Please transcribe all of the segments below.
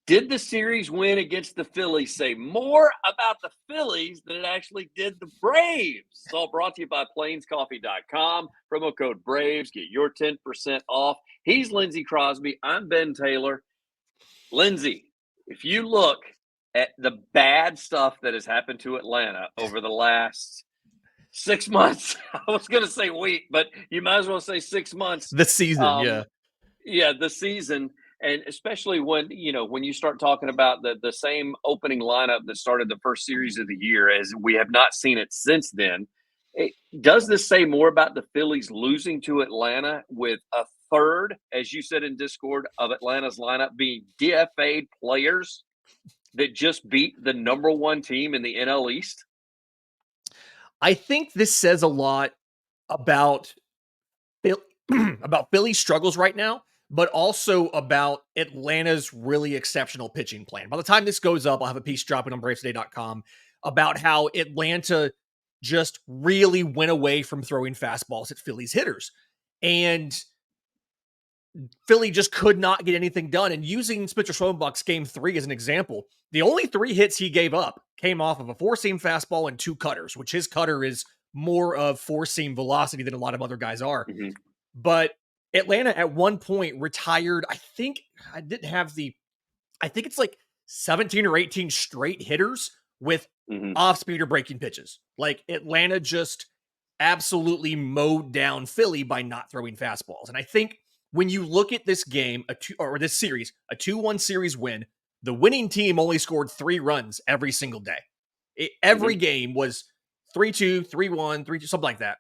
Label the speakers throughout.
Speaker 1: Did the series win against the Phillies say more about the Phillies than it actually did the Braves? It's all brought to you by plainscoffee.com. Promo code BRAVES. Get your 10% off. He's Lindsay Crosby. I'm Ben Taylor. Lindsay, if you look at the bad stuff that has happened to Atlanta over the last 6 months, I was going to say week, but you might as well say 6 months.
Speaker 2: The season, yeah.
Speaker 1: Yeah, the season. And especially when you start talking about the same opening lineup that started the first series of the year, as we have not seen it since then. Does this say more about the Phillies losing to Atlanta with a third, as you said in Discord, of Atlanta's lineup being DFA'd players that just beat the number one team in the NL East?
Speaker 2: I think this says a lot about about Philly's struggles right now, but also about Atlanta's really exceptional pitching plan. By the time this goes up, I'll have a piece dropping on bravetoday.com about how Atlanta just really went away from throwing fastballs at Philly's hitters. And Philly just could not get anything done. And using Spencer Schwellenbach's game 3 as an example, the only 3 hits he gave up came off of a 4-seam fastball and 2 cutters, which his cutter is more of 4-seam velocity than a lot of other guys are.
Speaker 1: Mm-hmm.
Speaker 2: But Atlanta at one point retired, I think it's like 17 or 18 straight hitters with off-speed or breaking pitches. Like Atlanta just absolutely mowed down Philly by not throwing fastballs. And I think when you look at this game, this series, a 2-1 series win, the winning team only scored 3 runs every single day. Every game was 3-2, 3-1, 3-2, something like that.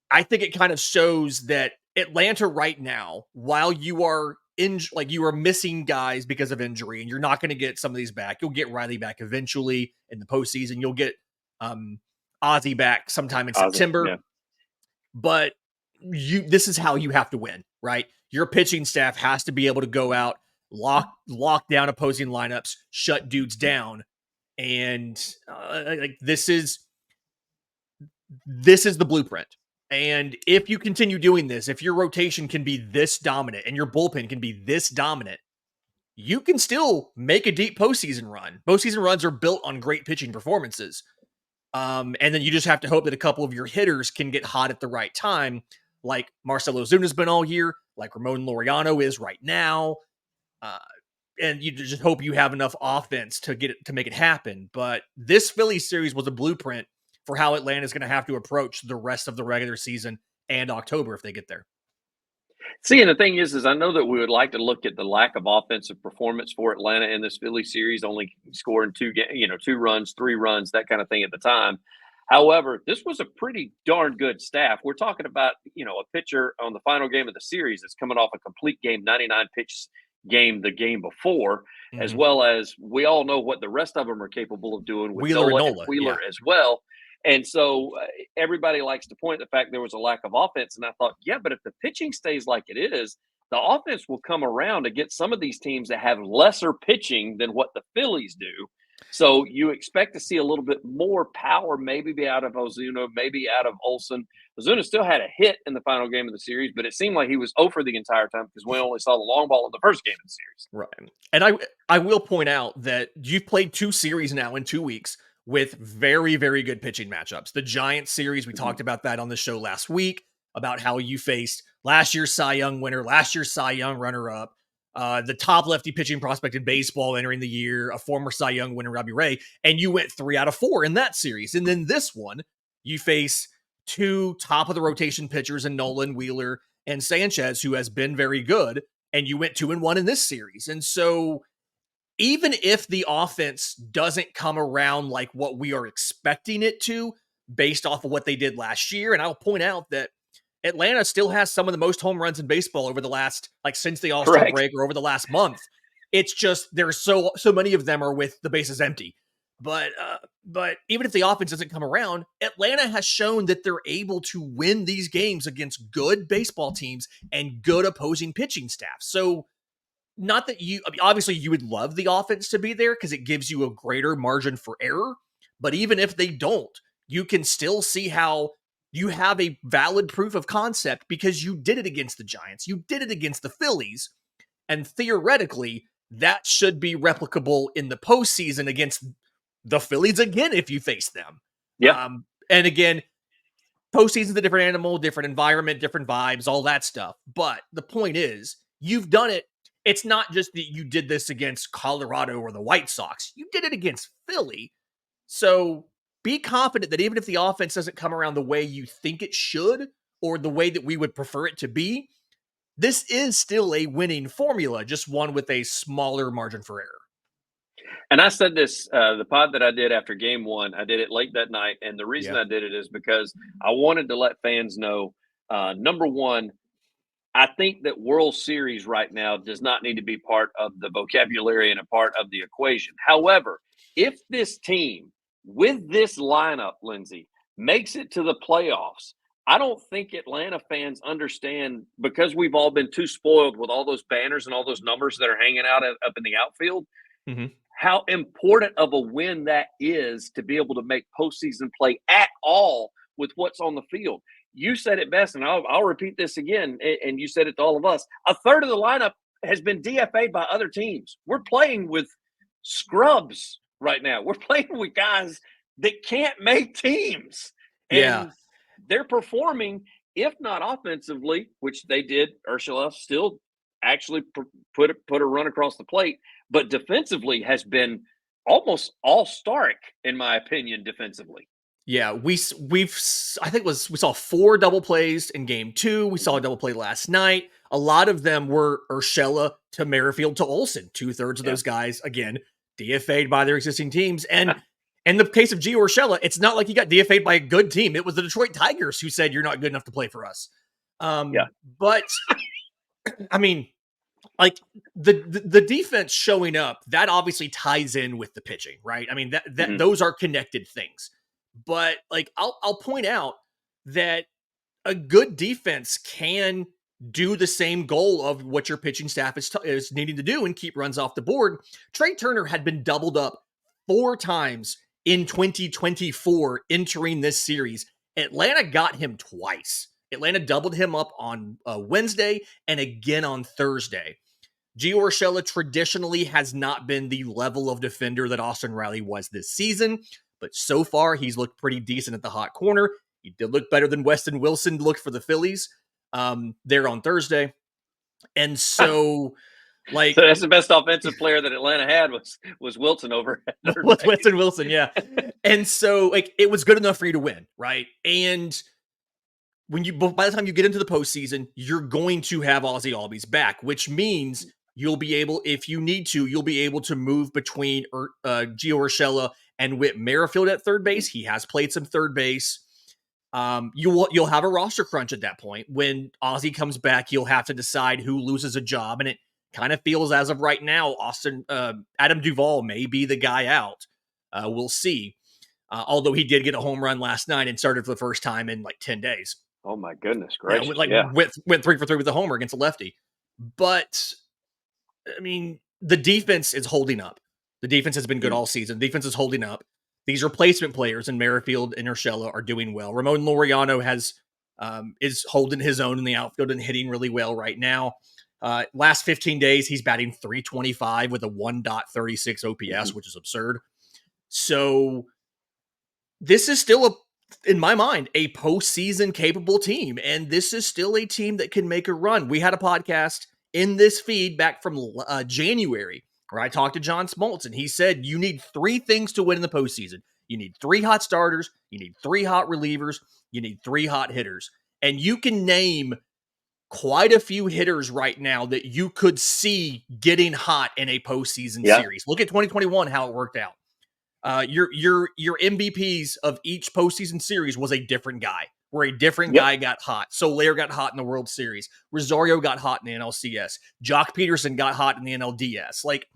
Speaker 2: I think it kind of shows that Atlanta right now, while you are you are missing guys because of injury, and you're not going to get some of these back. You'll get Riley back eventually in the postseason. You'll get Ozzie back sometime in September.
Speaker 1: Yeah.
Speaker 2: But this is how you have to win, right? Your pitching staff has to be able to go out, lock down opposing lineups, shut dudes down, and this is the blueprint. And if you continue doing this, if your rotation can be this dominant and your bullpen can be this dominant, you can still make a deep postseason run. Postseason runs are built on great pitching performances. And then you just have to hope that a couple of your hitters can get hot at the right time, like Marcell Ozuna's been all year, like Ramon Laureano is right now. And you just hope you have enough offense to make it happen. But this Phillies series was a blueprint for how Atlanta is going to have to approach the rest of the regular season and October if they get there.
Speaker 1: See, and the thing is I know that we would like to look at the lack of offensive performance for Atlanta in this Philly series, only scoring 2 runs, 3 runs, that kind of thing at the time. However, this was a pretty darn good staff. We're talking about, a pitcher on the final game of the series that's coming off a complete game, 99 pitch game the game before, as well as we all know what the rest of them are capable of doing with
Speaker 2: Wheeler
Speaker 1: and Wheeler as well. And so everybody likes to point the fact there was a lack of offense. And I thought, yeah, but if the pitching stays like it is, the offense will come around to get some of these teams that have lesser pitching than what the Phillies do. So you expect to see a little bit more power, maybe out of Ozuna, maybe out of Olsen. Ozuna still had a hit in the final game of the series, but it seemed like he was over the entire time because we only saw the long ball in the first game of the series.
Speaker 2: Right. And I will point out that you've played 2 series now in 2 weeks with very, very good pitching matchups. The Giants series, we talked about that on the show last week, about how you faced last year's Cy Young winner, last year's Cy Young runner-up, the top lefty pitching prospect in baseball entering the year, a former Cy Young winner, Robbie Ray, and you went 3 out of 4 in that series. And then this one, you face 2 top-of-the-rotation pitchers in Nolan, Wheeler, and Sanchez, who has been very good, and you went 2-1 in this series. And so even if the offense doesn't come around like what we are expecting it to, based off of what they did last year, and I'll point out that Atlanta still has some of the most home runs in baseball over the last, since the All-Star break or over the last month. It's just there's so many of them are with the bases empty. But even if the offense doesn't come around, Atlanta has shown that they're able to win these games against good baseball teams and good opposing pitching staff. So not that obviously you would love the offense to be there because it gives you a greater margin for error. But even if they don't, you can still see how you have a valid proof of concept because you did it against the Giants. You did it against the Phillies. And theoretically, that should be replicable in the postseason against the Phillies again if you face them.
Speaker 1: Yeah.
Speaker 2: And again, postseason's a different animal, different environment, different vibes, all that stuff. But the point is, you've done it. It's not just that you did this against Colorado or the White Sox. You did it against Philly. So be confident that even if the offense doesn't come around the way you think it should or the way that we would prefer it to be, this is still a winning formula, just one with a smaller margin for error.
Speaker 1: And I said this, the pod that I did after game one, I did it late that night. And the reason I did it is because I wanted to let fans know, number one, I think that World Series right now does not need to be part of the vocabulary and a part of the equation. However, if this team with this lineup, Lindsay, makes it to the playoffs, I don't think Atlanta fans understand, because we've all been too spoiled with all those banners and all those numbers that are hanging out up in the outfield, how important of a win that is to be able to make postseason play at all with what's on the field. You said it best, and I'll repeat this again, and you said it to all of us. A third of the lineup has been DFA'd by other teams. We're playing with scrubs right now. We're playing with guys that can't make teams. And they're performing, if not offensively, which they did. Urschela still actually put a run across the plate, but defensively has been almost all-star, in my opinion, defensively.
Speaker 2: Yeah, we saw 4 double plays in game 2. We saw a double play last night. A lot of them were Urschela to Merrifield to Olsen. 2/3 of those guys, again, DFA'd by their existing teams. And in the case of Gio Urschela, it's not like he got DFA'd by a good team. It was the Detroit Tigers who said, you're not good enough to play for us. But, I mean, like the defense showing up, that obviously ties in with the pitching, right? I mean, that those are connected things. But like I'll point out that a good defense can do the same goal of what your pitching staff is needing to do and keep runs off the board. Trey Turner had been doubled up 4 times in 2024 entering this series. Atlanta got him twice. Atlanta doubled him up on Wednesday and again on Thursday. Gio Urschela traditionally has not been the level of defender that Austin Riley was this season, but so far he's looked pretty decent at the hot corner. He did look better than Weston Wilson looked for the Phillies there on Thursday. And so, like,
Speaker 1: so that's the best offensive player that Atlanta had was Wilson over
Speaker 2: was Weston Wilson, yeah. And so, like, it was good enough for you to win, right? And by the time you get into the postseason, you're going to have Ozzie Albies back, which means you'll be able, if you need to, you'll be able to move between Gio Urschela and Whit Merrifield at third base. He has played some third base. You'll have a roster crunch at that point. When Ozzie comes back, you'll have to decide who loses a job, and it kind of feels as of right now, Adam Duvall may be the guy out. We'll see. Although he did get a home run last night and started for the first time in like 10 days.
Speaker 1: Oh my goodness gracious!
Speaker 2: Went 3 for 3 with a homer against a lefty. But I mean, the defense is holding up. The defense has been good all season. The defense is holding up. These replacement players in Merrifield and Urschela are doing well. Ramon Laureano is holding his own in the outfield and hitting really well right now. Last 15 days, he's batting .325 with a 1.36 OPS, which is absurd. So this is still, in my mind, a postseason capable team. And this is still a team that can make a run. We had a podcast in this feed back from January where I talked to John Smoltz, and he said, you need 3 things to win in the postseason. You need 3 hot starters, you need 3 hot relievers, you need 3 hot hitters. And you can name quite a few hitters right now that you could see getting hot in a postseason series. Look at 2021, how it worked out. Your MVPs of each postseason series was a different guy, where a different guy got hot. Soler got hot in the World Series. Rosario got hot in the NLCS. Jock Peterson got hot in the NLDS. Like,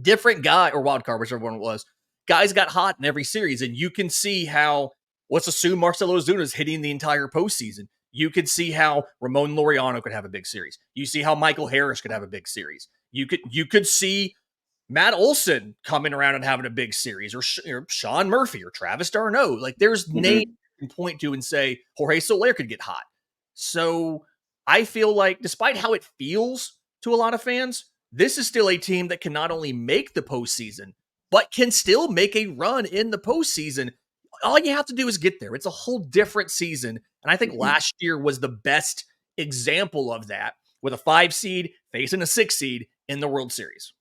Speaker 2: different guy, or wild card, whichever one it was. Guys got hot in every series, and you can see how, let's assume Marcell Ozuna is hitting the entire postseason. You could see how Ramon Laureano could have a big series. You see how Michael Harris could have a big series. You could see Matt Olson coming around and having a big series, or Sean Murphy or Travis d'Arnaud. Like, there's names you can point to and say Jorge Soler could get hot. So I feel like, despite how it feels to a lot of fans, this is still a team that can not only make the postseason, but can still make a run in the postseason. All you have to do is get there. It's a whole different season. And I think last year was the best example of that, with a 5 seed facing a 6 seed in the World Series.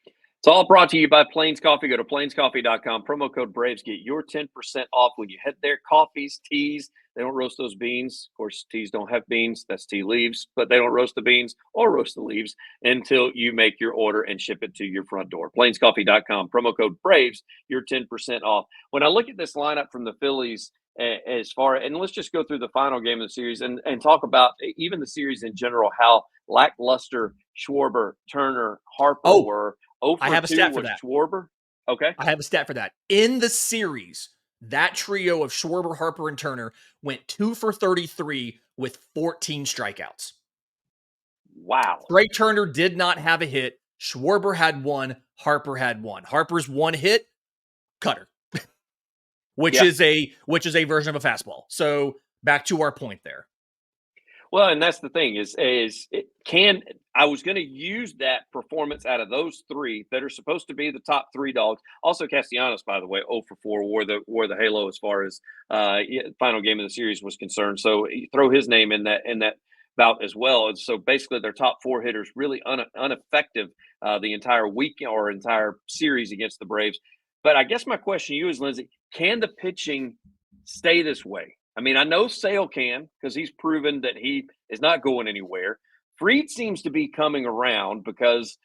Speaker 1: It's all brought to you by Plains Coffee. Go to plainscoffee.com. Promo code Braves. Get your 10% off when you head there. Coffees, teas. They don't roast those beans. Of course, teas don't have beans. That's tea leaves. But they don't roast the beans or roast the leaves until you make your order and ship it to your front door. Plainscoffee.com. Promo code Braves. Your 10% off. When I look at this lineup from the Phillies, as far, and let's just go through the final game of the series and talk about even the series in general, how lackluster Schwarber, Turner, Harper were.
Speaker 2: I have a stat for that.
Speaker 1: Schwarber. Okay.
Speaker 2: I have a stat for that. In the series, that trio of Schwarber, Harper, and Turner went 2 for 33 with 14 strikeouts.
Speaker 1: Wow.
Speaker 2: Trey Turner did not have a hit. Schwarber had 1. Harper had 1. Harper's 1 hit, cutter, which is a version of a fastball. So back to our point there.
Speaker 1: Well, and that's the thing I was going to use that performance out of those 3 that are supposed to be the top 3 dogs. Also, Castellanos, by the way, 0 for 4 wore the halo as far as final game of the series was concerned. So you throw his name in that bout as well. And so basically, their top 4 hitters really ineffective the entire week or entire series against the Braves. But I guess my question to you is, Lindsay, can the pitching stay this way? I mean, I know Sale can, because he's proven that he is not going anywhere. Fried seems to be coming around because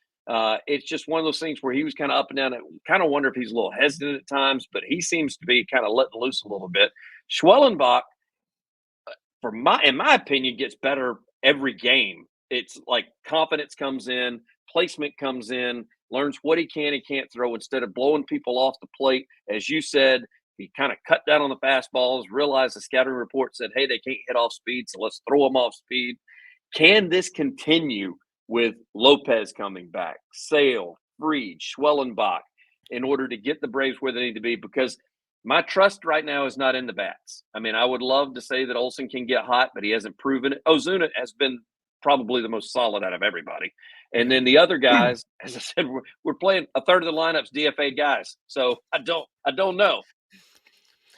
Speaker 1: it's just one of those things where he was kind of up and down. I kind of wonder if he's a little hesitant at times, but he seems to be kind of letting loose a little bit. Schwellenbach, in my opinion, gets better every game. It's like confidence comes in, placement comes in, learns what he can and can't throw instead of blowing people off the plate. As you said, he kind of cut down on the fastballs, realized the scouting report said, hey, they can't hit off speed, so let's throw them off speed. Can this continue with Lopez coming back, Sale, Fried, Schwellenbach, in order to get the Braves where they need to be? Because my trust right now is not in the bats. I mean, I would love to say that Olsen can get hot, but he hasn't proven it. Ozuna has been probably the most solid out of everybody. And then the other guys, as I said, we're playing a third of the lineup's DFA guys. So I don't know.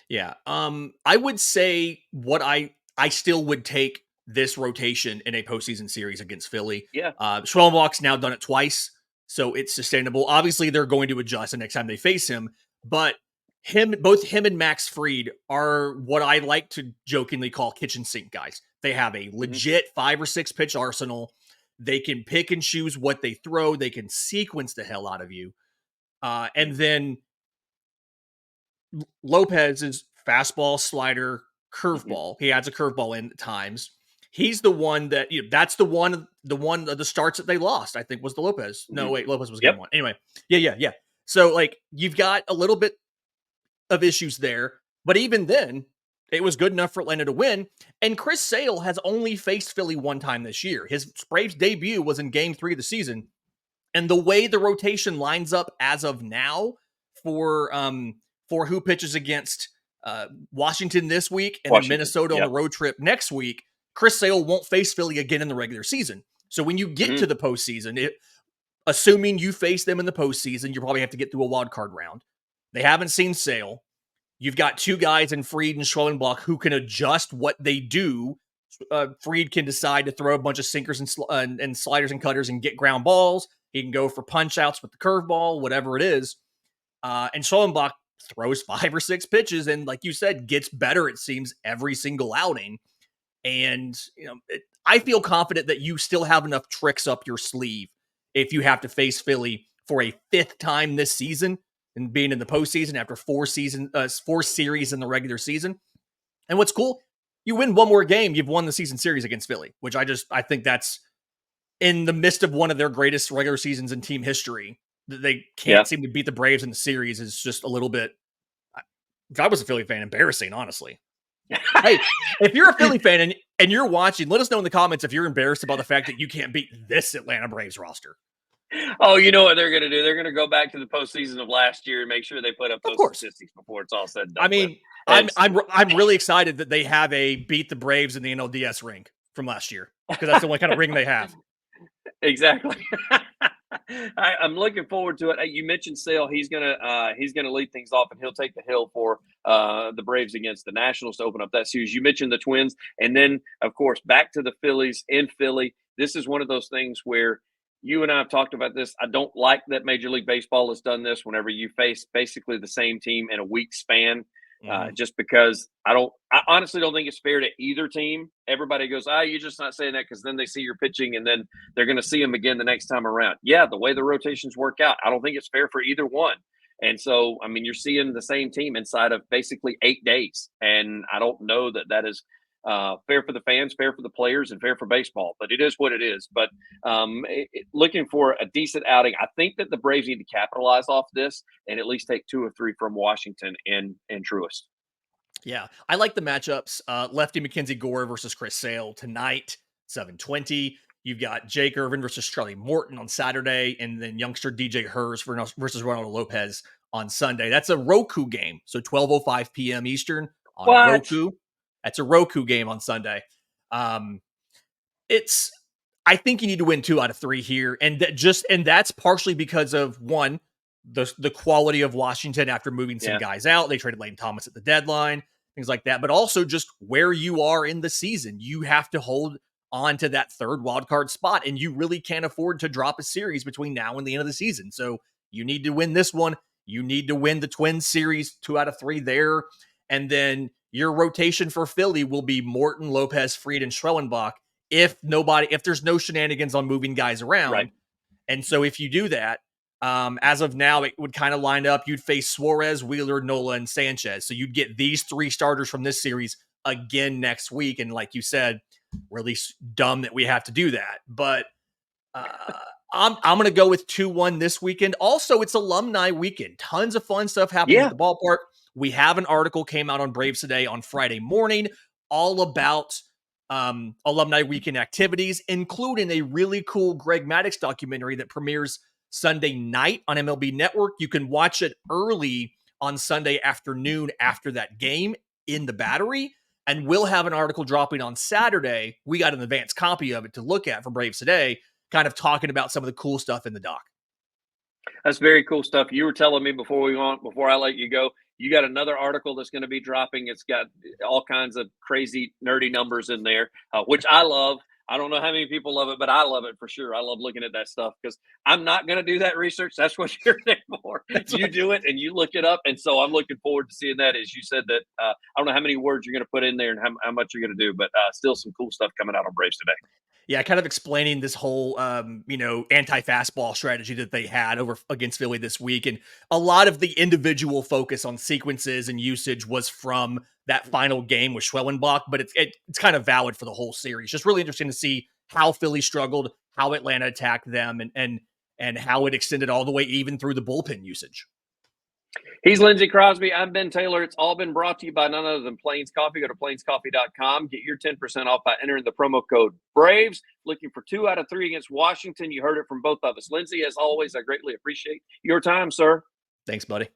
Speaker 2: Yeah. I would say I still would take this rotation in a postseason series against Philly.
Speaker 1: Yeah.
Speaker 2: Schwellenbach's now done it twice, so it's sustainable. Obviously, they're going to adjust the next time they face him, but both him and Max Fried are what I like to jokingly call kitchen sink guys. They have a legit 5 or 6 pitch arsenal. They can pick and choose what they throw. They can sequence the hell out of you. And then Lopez's fastball, slider, curveball. He adds a curveball in at times. He's the one that, that's the one of the starts that they lost, I think, was the Lopez. No, wait, Lopez was game 1. Anyway, yeah. So, like, you've got a little bit of issues there, but even then, it was good enough for Atlanta to win. And Chris Sale has only faced Philly 1 time this year. His Braves debut was in game 3 of the season. And the way the rotation lines up as of now for who pitches against Washington this week and then Minnesota on the road trip next week, Chris Sale won't face Philly again in the regular season. So when you get to the postseason, assuming you face them in the postseason, you probably have to get through a wild card round. They haven't seen Sale. You've got 2 guys in Fried and Schwellenbach who can adjust what they do. Fried can decide to throw a bunch of sinkers and sliders and cutters and get ground balls. He can go for punch outs with the curveball, whatever it is. And Schwellenbach throws 5 or 6 pitches and, like you said, gets better, it seems, every single outing. And, I feel confident that you still have enough tricks up your sleeve if you have to face Philly for a 5th time this season and being in the postseason after 4 series in the regular season. And what's cool, you win 1 more game, you've won the season series against Philly, which I think that's in the midst of one of their greatest regular seasons in team history. They can't seem to beat the Braves in the series is just a little bit, if I was a Philly fan, embarrassing, honestly. Hey, if you're a Philly fan and you're watching, let us know in the comments if you're embarrassed about the fact that you can't beat this Atlanta Braves roster.
Speaker 1: Oh, you know what they're going to do? They're going to go back to the postseason of last year and make sure they put up those statistics before it's all said and done.
Speaker 2: I mean, I'm really excited that they have a beat the Braves in the NLDS ring from last year, because that's the only kind of ring they have.
Speaker 1: Exactly. I'm looking forward to it. You mentioned Sale. He's gonna lead things off, and he'll take the hill for the Braves against the Nationals to open up that series. You mentioned the Twins, and then of course back to the Phillies in Philly. This is one of those things where you and I have talked about this. I don't like that Major League Baseball has done this. Whenever you face basically the same team in a week span, just because I honestly don't think it's fair to either team. Everybody goes, you're just not saying that because then they see your pitching and then they're going to see them again the next time around. Yeah, the way the rotations work out, I don't think it's fair for either one. And so, I mean, you're seeing the same team inside of basically 8 days. And I don't know that that is fair for the fans, fair for the players, and fair for baseball. But it is what it is. But looking for a decent outing, I think that the Braves need to capitalize off this and at least take 2 or 3 from Washington in Truist.
Speaker 2: Yeah, I like the matchups. Lefty Mackenzie Gore versus Chris Sale tonight, 7:20. You've got Jake Irvin versus Charlie Morton on Saturday, and then youngster DJ Hurst versus Ronaldo Lopez on Sunday. That's a Roku game, so 12:05 p.m. Eastern on Roku. That's a Roku game on Sunday. I think you need to win 2 out of 3 here, and that's partially because of one, the quality of Washington after moving some guys out. They traded Lane Thomas at the deadline, things like that, but also just where you are in the season. You have to hold on to that 3rd wildcard spot, and you really can't afford to drop a series between now and the end of the season. So you need to win this one. You need to win the Twins series, 2 out of 3 there. And then your rotation for Philly will be Morton, Lopez, Fried, and Schwellenbach if there's no shenanigans on moving guys around.
Speaker 1: Right.
Speaker 2: And so if you do that, as of now, it would kind of line up. You'd face Suarez, Wheeler, Nola, and Sanchez. So you'd get these 3 starters from this series again next week. And like you said, really dumb that we have to do that. But I'm going to go with 2-1 this weekend. Also, it's alumni weekend. Tons of fun stuff happening at the ballpark. We have an article came out on Braves Today on Friday morning all about alumni weekend activities, including a really cool Greg Maddux documentary that premieres Sunday night on MLB Network. You can watch it early on Sunday afternoon after that game in the Battery. And we'll have an article dropping on Saturday. We got an advanced copy of it to look at from Braves Today, kind of talking about some of the cool stuff in the doc.
Speaker 1: That's very cool stuff. You were telling me before I let you go, you got another article that's going to be dropping. It's got all kinds of crazy, nerdy numbers in there, which I love. I don't know how many people love it, but I love it for sure. I love looking at that stuff because I'm not going to do that research. That's what you're there for. You do it and you look it up. And so I'm looking forward to seeing that. As you said that, I don't know how many words you're going to put in there and how much you're going to do, but still some cool stuff coming out on Braves Today.
Speaker 2: Yeah, kind of explaining this whole, anti-fastball strategy that they had over against Philly this week. And a lot of the individual focus on sequences and usage was from that final game with Schwellenbach, but it's kind of valid for the whole series. Just really interesting to see how Philly struggled, how Atlanta attacked them, and how it extended all the way even through the bullpen usage.
Speaker 1: He's Lindsay Crosby. I'm Ben Taylor. It's all been brought to you by none other than Plains Coffee. Go to plainscoffee.com. Get your 10% off by entering the promo code BRAVES. Looking for 2 out of 3 against Washington. You heard it from both of us. Lindsay, as always, I greatly appreciate your time, sir.
Speaker 2: Thanks, buddy.